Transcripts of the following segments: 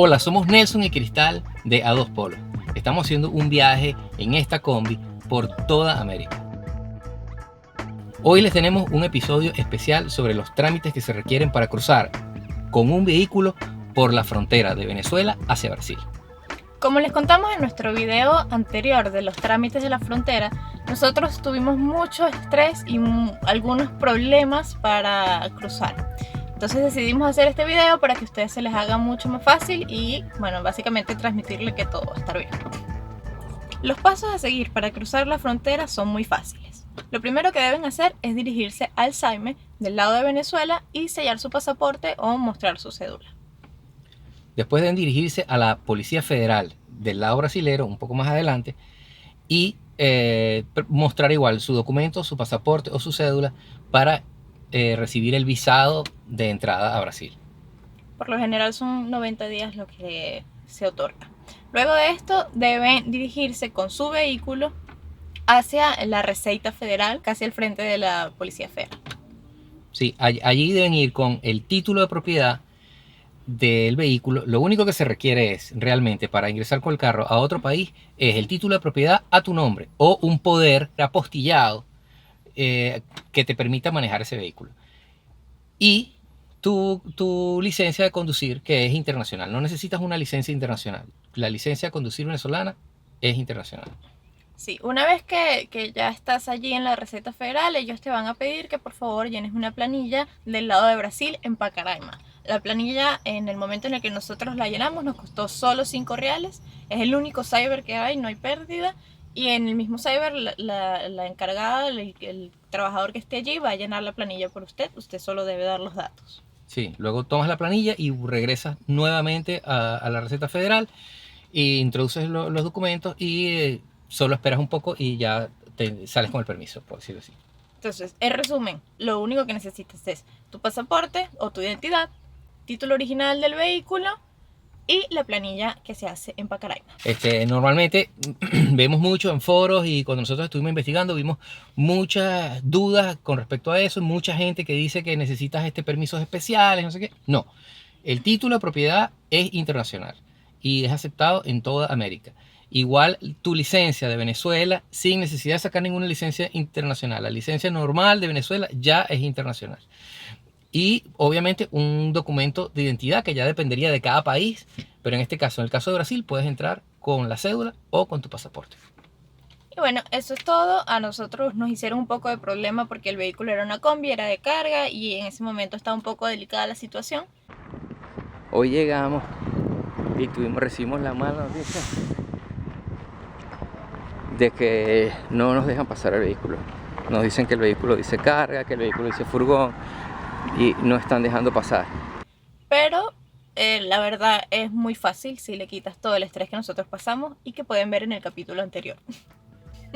Hola, somos Nelson y Cristal de A Dos Polos. Estamos haciendo un viaje en esta combi por toda América. Hoy les tenemos un episodio especial sobre los trámites que se requieren para cruzar con un vehículo por la frontera de Venezuela hacia Brasil. Como les contamos en nuestro video anterior de los trámites de la frontera, nosotros tuvimos mucho estrés y algunos problemas para cruzar. Entonces decidimos hacer este video para que a ustedes se les haga mucho más fácil y, bueno, básicamente transmitirle que todo va a estar bien. Los pasos a seguir para cruzar la frontera son muy fáciles. Lo primero que deben hacer es dirigirse al SAIME del lado de Venezuela y sellar su pasaporte o mostrar su cédula. Después deben dirigirse a la Policía Federal del lado brasilero, un poco más adelante, y mostrar igual su documento, su pasaporte o su cédula para recibir el visado de entrada a Brasil. Por lo general son 90 días lo que se otorga. Luego de esto deben dirigirse con su vehículo hacia la Receita Federal, casi al frente de la Policía Federal. Sí, allí deben ir con el título de propiedad del vehículo. Lo único que se requiere es realmente para ingresar con el carro a otro país es el título de propiedad a tu nombre o un poder apostillado que te permita manejar ese vehículo y tu licencia de conducir, que es internacional. No necesitas una licencia internacional, la licencia de conducir venezolana es internacional. Sí, una vez que ya estás allí en la Receita Federal, ellos te van a pedir que por favor llenes una planilla del lado de Brasil en Pacaraima. La planilla, en el momento en el que nosotros la llenamos, nos costó solo 5 reales. Es el único cyber que hay, no hay pérdida. Y en el mismo cyber, la encargada, el trabajador que esté allí, va a llenar la planilla por usted. Usted solo debe dar los datos. Sí, luego tomas la planilla y regresas nuevamente a la Receita Federal e introduces los documentos y solo esperas un poco y ya te sales con el permiso, por decirlo así. Entonces, en resumen, lo único que necesitas es tu pasaporte o tu identidad, título original del vehículo y la planilla que se hace en Pacaraima. Normalmente vemos mucho en foros y cuando nosotros estuvimos investigando vimos muchas dudas con respecto a eso, mucha gente que dice que necesitas permisos especiales, no sé qué. No, el título de propiedad es internacional y es aceptado en toda América. Igual tu licencia de Venezuela, sin necesidad de sacar ninguna licencia internacional. La licencia normal de Venezuela ya es internacional. Y obviamente un documento de identidad que ya dependería de cada país, pero en este caso, en el caso de Brasil, puedes entrar con la cédula o con tu pasaporte. Y bueno, eso es todo. A nosotros nos hicieron un poco de problema porque el vehículo era una combi, era de carga y en ese momento estaba un poco delicada la situación. Hoy llegamos y recibimos la mala noticia de que no nos dejan pasar el vehículo. Nos dicen que el vehículo dice carga, que el vehículo dice furgón y no están dejando pasar. Pero la verdad es muy fácil si le quitas todo el estrés que nosotros pasamos y que pueden ver en el capítulo anterior.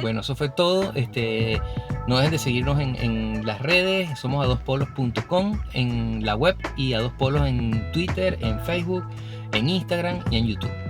Bueno, eso fue todo. No dejen de seguirnos en las redes. Somos adospolos.com en la web y A Dos Polos en Twitter, en Facebook, en Instagram y en YouTube.